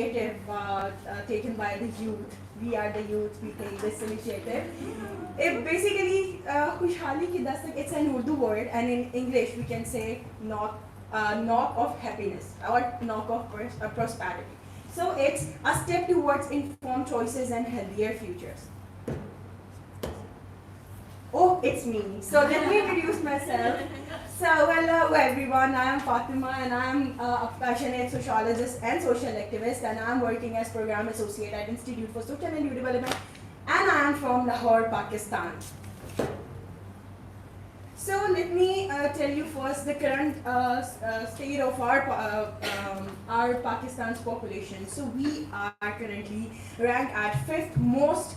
taken by the youth. We are the youth, we take this initiative. It basically, Khushhali ki dastak, it's an Urdu word, and in English we can say knock of happiness or knock of prosperity. So it's a step towards informed choices and healthier futures. Oh, it's me. So let me introduce myself. So hello everyone, I am Fatima and I am a passionate sociologist and social activist, and I am working as Program Associate at Institute for Social and Youth Development, and I am from Lahore, Pakistan. So let me tell you first the current state of our Pakistan's population. So we are currently ranked at 5th most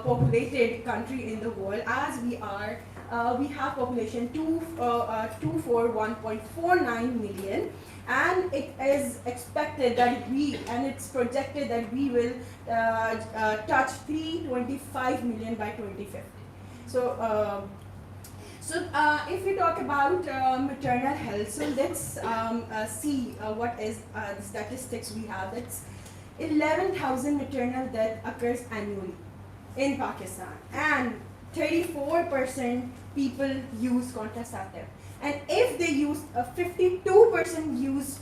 populated country in the world, as we have population 241.49 million, and it is expected that it's projected that we will touch 325 million by 2050. So if we talk about maternal health, so let's see what is the statistics we have. That's 11,000 maternal death occurs annually in Pakistan, and 34% people use contraceptive. And if they use 52% use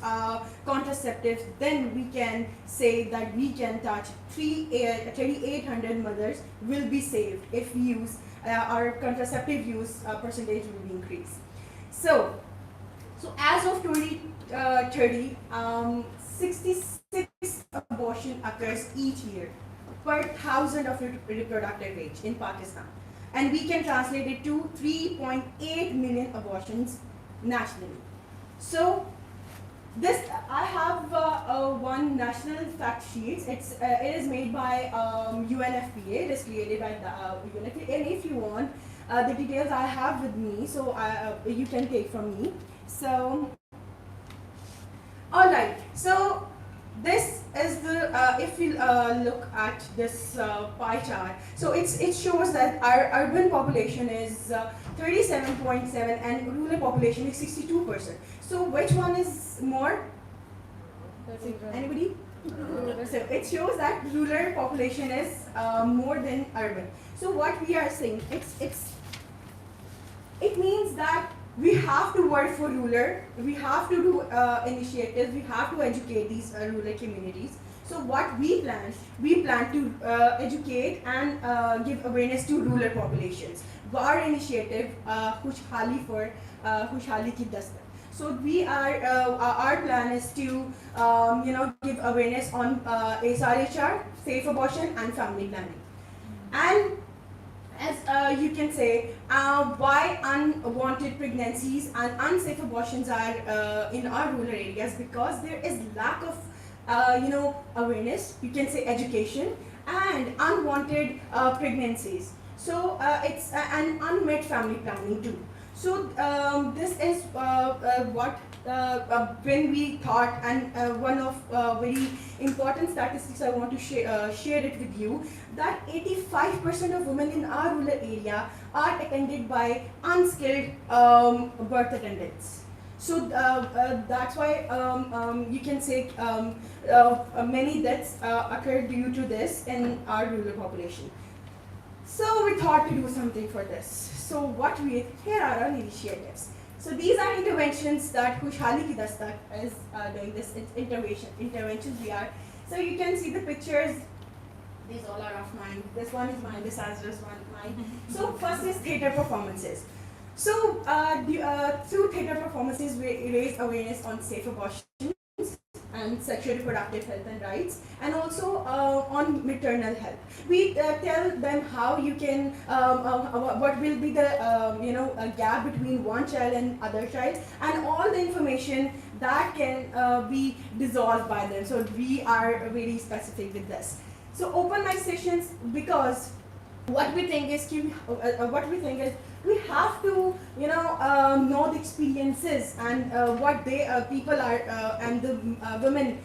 contraceptives, then we can say that we can touch 3,800 mothers will be saved if we use our contraceptive use percentage will be increased. So as of 2030, 66 abortion occurs each year per 1,000 of reproductive age in Pakistan, and we can translate it to 3.8 million abortions nationally. So this, I have one national fact sheet. It is made by UNFPA. It is created by the UNFPA. And if you want the details, I have with me, so you can take from me. So, all right. So this is the if you look at this pie chart, so it shows that our urban population is 37.7 and rural population is 62%. So which one is more? Anybody? So it shows that rural population is more than urban. So what we are saying, it means that we have to work for rural, we have to do initiatives, we have to educate these rural communities. So what we plan to educate and give awareness to rural populations. Our initiative, Khushhali for Khushhali Ki Dastak. So our plan is to give awareness on SRHR, safe abortion, and family planning. And as you can say, why unwanted pregnancies and unsafe abortions are in our rural areas, because there is lack of awareness, you can say education, and unwanted pregnancies. So it's an unmet family planning too. So this is what when we thought, and one of very important statistics I want to share it with you, that 85% of women in our rural area are attended by unskilled birth attendants. So that's why you can say many deaths occur due to this in our rural population. So we thought to do something for this. So here are our initiatives. So these are interventions that Khushhali Ki Dastak is doing. This interventions we are. So you can see the pictures. These all are of mine. This one is mine. This is just one mine. So first is theatre performances. So through theatre performances, we raise awareness on safe abortions and sexual reproductive health and rights, and also on maternal health. We tell them how you can, what will be the gap between one child and other child, and all the information that can be dissolved by them. So we are very specific with this. So open mic sessions, because what we think is we have to know the experiences and what people are and the women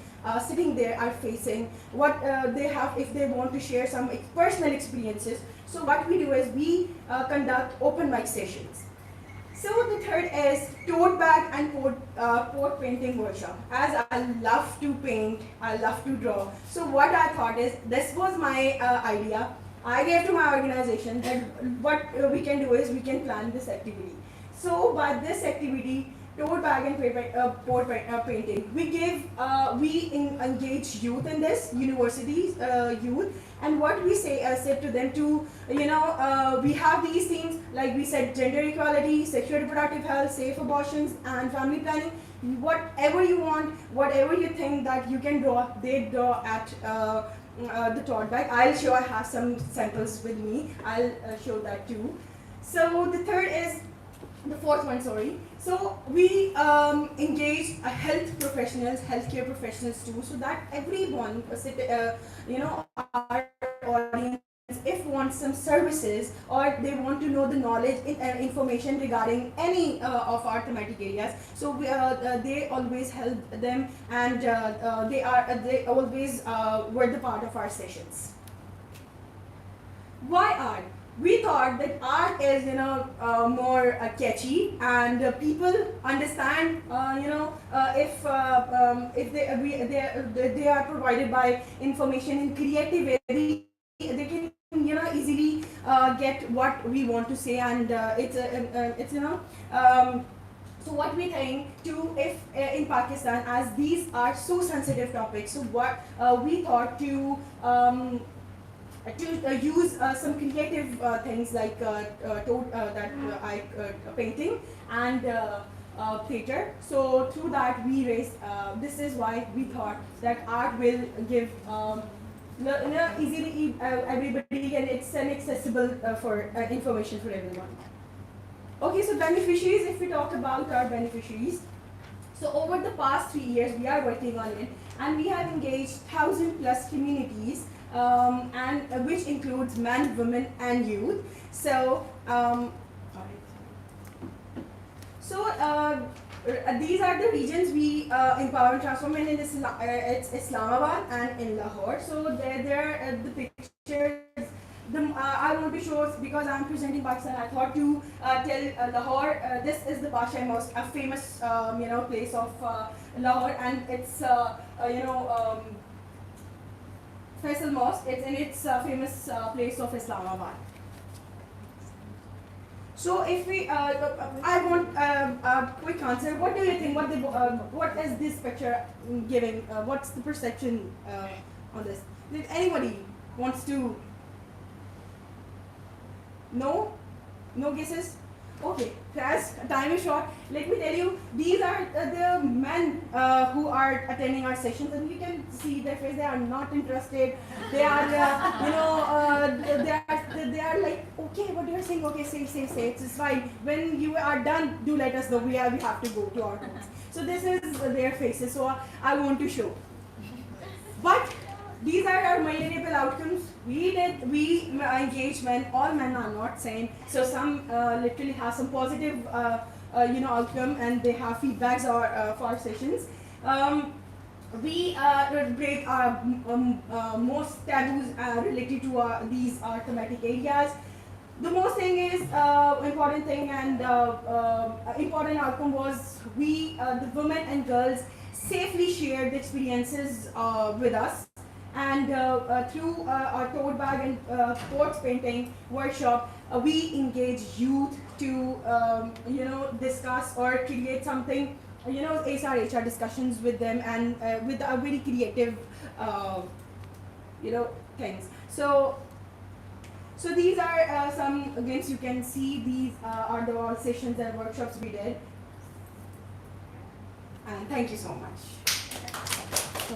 sitting there are facing, what they have, if they want to share some personal experiences. So what we do is we conduct open mic sessions. So the third is tote bag and pot painting workshop. As I love to paint, I love to draw. So what I thought is, this was my idea. I gave to my organization that what we can do is we can plan this activity. So by this activity, tote bag and painting, we engage youth in this, universities, youth, and what we said to them to, we have these things, like we said, gender equality, sexual reproductive health, safe abortions, and family planning. Whatever you want, whatever you think that you can draw, they draw at the tote bag. I'll show, I have some samples with me. I'll show that too. So the fourth one, sorry. So we engaged healthcare professionals too, so that everyone, our audience, if wants some services or they want to know the knowledge information regarding any of our thematic areas, so they always help them, and they always were the part of our sessions. Why art? We thought that art is more catchy, and people understand if they are provided by information in creative way, they can easily get what we want to say, and so what we think too, if in Pakistan, as these are so sensitive topics, so what we thought to use some creative things like painting and theater. So through that we raised, this is why we thought that art will give easily everybody, and it's an accessible for information for everyone. Okay, so beneficiaries, if we talk about our beneficiaries, so over the past 3 years we are working on it, and we have engaged 1,000+ communities, and which includes men, women, and youth. So these are the regions we empower and transform in. It's Islamabad and in Lahore. So there the pictures. I want to show, because I'm presenting Pakistan, I thought to tell Lahore. This is the Pasha Mosque, a famous place of Lahore, and it's Faisal Mosque. It's in its famous place of Islamabad. So if we, I want a quick answer. What do you think? What is this picture giving? What's the perception on this? Did anybody wants to? No? No guesses? Okay, as time is short, let me tell you, these are the men who are attending our sessions, and you can see their face, they are not interested. They are, they are like, okay, what you are saying, okay, say, it's fine. When you are done, do let us know, we have to go to our homes. So this is their faces, so I want to show. But these are our measurable outcomes. We engage men. All men are not same. So some literally have some positive, outcome, and they have feedbacks for our sessions. We break most taboos related to these thematic areas. The most thing is important thing, and important outcome was the women and girls safely shared the experiences with us. And through our tote bag and sports painting workshop, we engage youth to discuss or create something, HR discussions with them, and with a very creative things. So these are some, again, you can see these are the all sessions and workshops we did. And thank you so much. So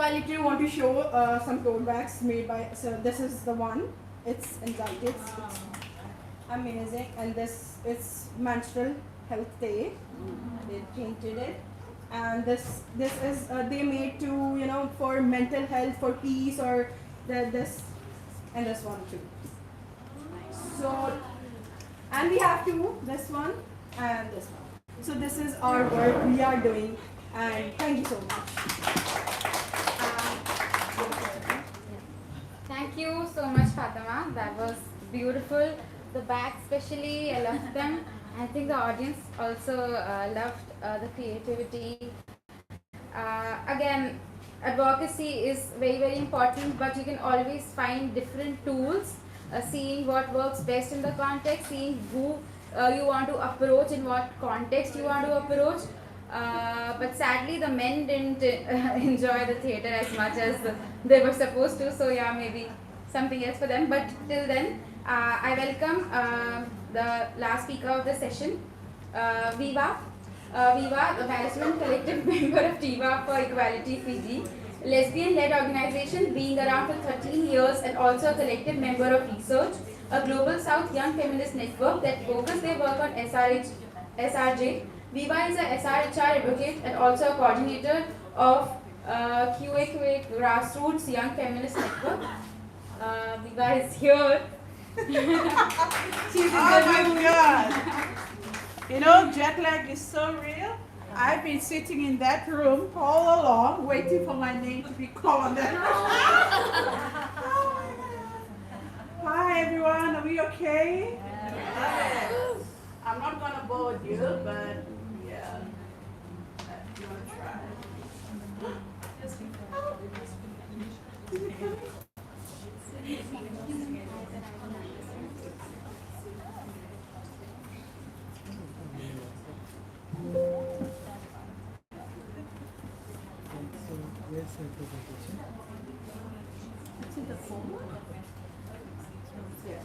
I literally want to show some tote bags made by, so this is the one, it's anxiety, it's amazing, and this is menstrual health day, they painted it, and this is, they made to, for mental health, for peace, or this, and this one too. So, and we have two, this one and this one. So this is our work we are doing, and thank you so much. Thank you so much, Fatima. That was beautiful. the back especially, I loved them. I think the audience also loved the creativity. Again, advocacy is very, very important, but you can always find different tools, seeing what works best in the context, seeing who you want to approach, in what context you want to approach. But sadly, the men didn't enjoy the theater as much as they were supposed to, so yeah, maybe something else for them. But till then, I welcome the last speaker of the session, Viva. Viva, the management collective member of TIVA for Equality Fiji, lesbian-led organization being around for 13 years and also a collective member of research, a Global South Young Feminist Network that focus their work on SRJ. Viva is a SRHR advocate and also a coordinator of QAQA Grassroots Young Feminist Network. Viva is here. Oh my God! You know, jet lag is so real. I've been sitting in that room all along, waiting for my name to be called. Oh my God. Hi everyone, are we okay? Yes. I'm not gonna bore you, but yeah, I'm gonna try. It's in the phone. Yeah.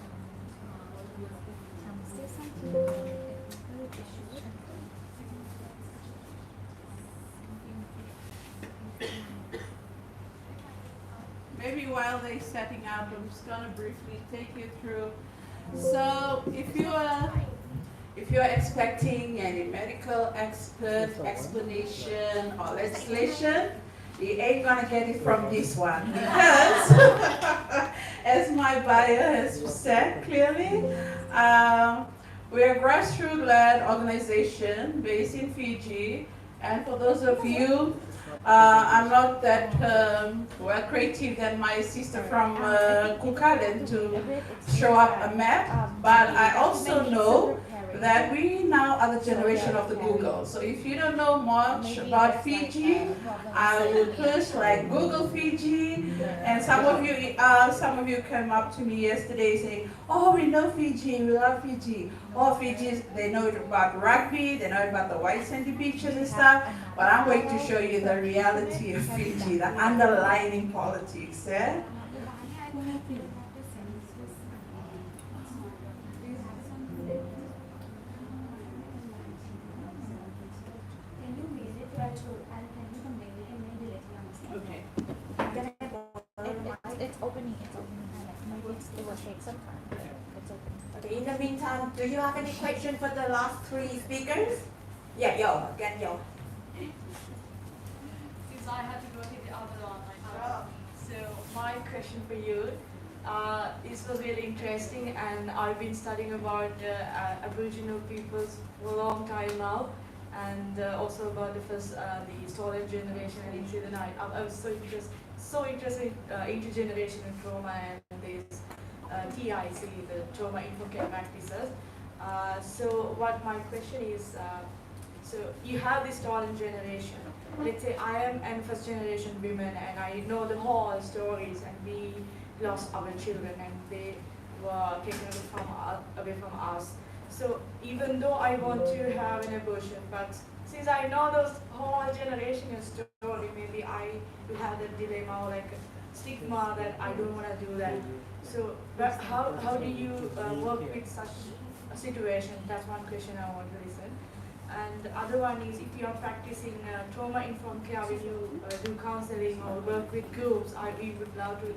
Maybe while they're setting up, I'm just gonna briefly take you through. So if you're expecting any medical expert explanation or legislation, you ain't gonna get it from this one because, as my bio has said clearly, we're a grassroots-led organization based in Fiji. And for those of you, I'm not that well creative than my sister from Cook Island to show up a map, but I also know that we now are the generation of the Google. So if you don't know much about Fiji, I will push like Google Fiji. And some of you came up to me yesterday saying, "Oh, we know Fiji, we love Fiji." Oh, Fiji, they know about rugby, they know about the white sandy beaches and stuff. But I'm going to show you the reality of Fiji, the underlying politics. Yeah? Okay. It's opening. Maybe it will take some time. It's opening. Okay, in the meantime, do you have any question for the last three speakers? Yeah, yo, get yo. Since I had to go to the other one, so my question for you, this was really interesting, and I've been studying about Aboriginal peoples for a long time now, and also about the stolen generation and incident. I was so interested in intergeneration and trauma and this TIC, the trauma info care practices. So what my question is, so you have this stolen generation. Let's say I am a first generation woman and I know the whole stories, and we lost our children and they were taken away from us. So even though I want to have an abortion, but since I know those whole generation story, maybe I will have that dilemma or like a stigma that I don't want to do that. So how do you work with such a situation? That's one question I want to listen. And the other one is, if you are practicing trauma-informed care, when you do counseling or work with groups, we would love to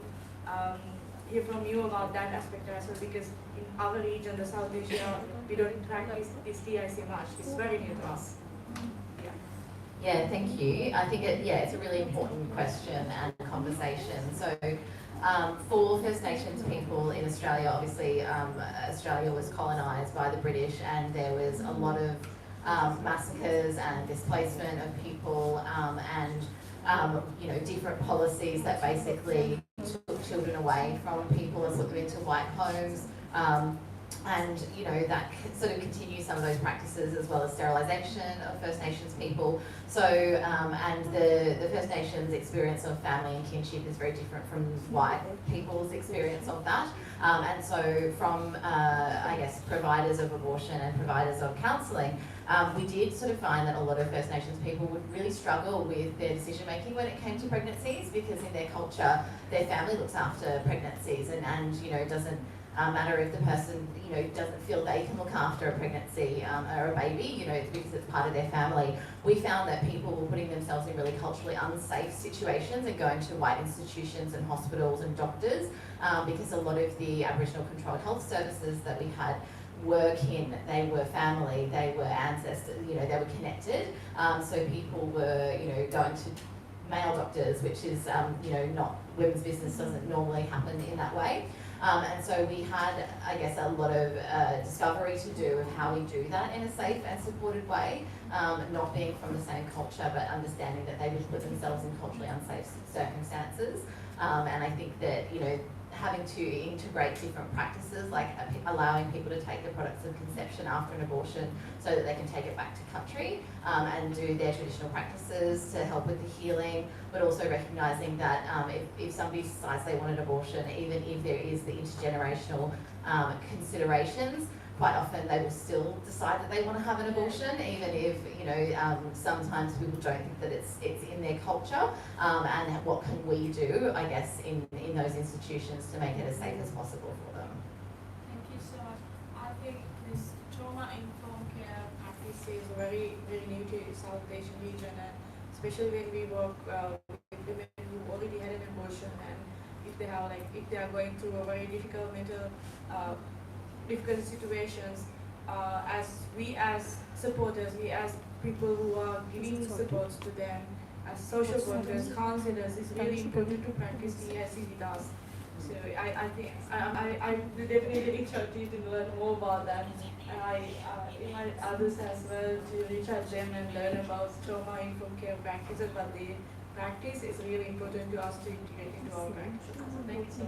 hear from you about that aspect as well, because in our region, the South Asia, we don't practice this TIC much. It's very new to us. Yeah, thank you. I think it's a really important question and conversation. So for First Nations people in Australia, obviously Australia was colonised by the British, and there was a lot of massacres and displacement of people, and different policies that basically took children away from people and put them into white homes. and you know that sort of continues some of those practices as well as sterilisation of First Nations people. So and the First Nations experience of family and kinship is very different from white people's experience of that. And so from I guess providers of abortion and providers of counselling, we did sort of find that a lot of First Nations people would really struggle with their decision making when it came to pregnancies, because in their culture their family looks after pregnancies, and you know doesn't matter if the person, you know, doesn't feel they can look after a pregnancy or a baby, you know, because it's part of their family. We found that people were putting themselves in really culturally unsafe situations and going to white institutions and hospitals and doctors, because a lot of the Aboriginal controlled health services that we had were kin, they were family, they were ancestors, you know, they were connected. So people were, you know, going to male doctors, which is, you know, not women's business, doesn't normally happen in that way. And so we had, I guess, a lot of discovery to do of how we do that in a safe and supported way, not being from the same culture, but understanding that they would put themselves in culturally unsafe circumstances. And I think that, you know, having to integrate different practices, like allowing people to take the products of conception after an abortion so that they can take it back to country and do their traditional practices to help with the healing, but also recognising that if somebody decides they want an abortion, even if there is the intergenerational considerations, quite often they will still decide that they want to have an abortion, even if, you know, sometimes people don't think that it's in their culture. And what can we do, I guess, in those institutions to make it as safe as possible for them? Thank you so much. I think this trauma-informed care practice is very, very new to South Asian region, and especially when we work with women who already had an abortion, and if they have if they are going through a very difficult difficult situations, as supporters, we as people who are giving supports to them, as social workers, counselors, it's really important to practice ESC with us. So I think I will definitely reach out to you to learn more about that, and I invite others as well to reach out to them and learn about trauma-informed care practices, but the practice is really important to us to integrate into our practices. Thank you so much.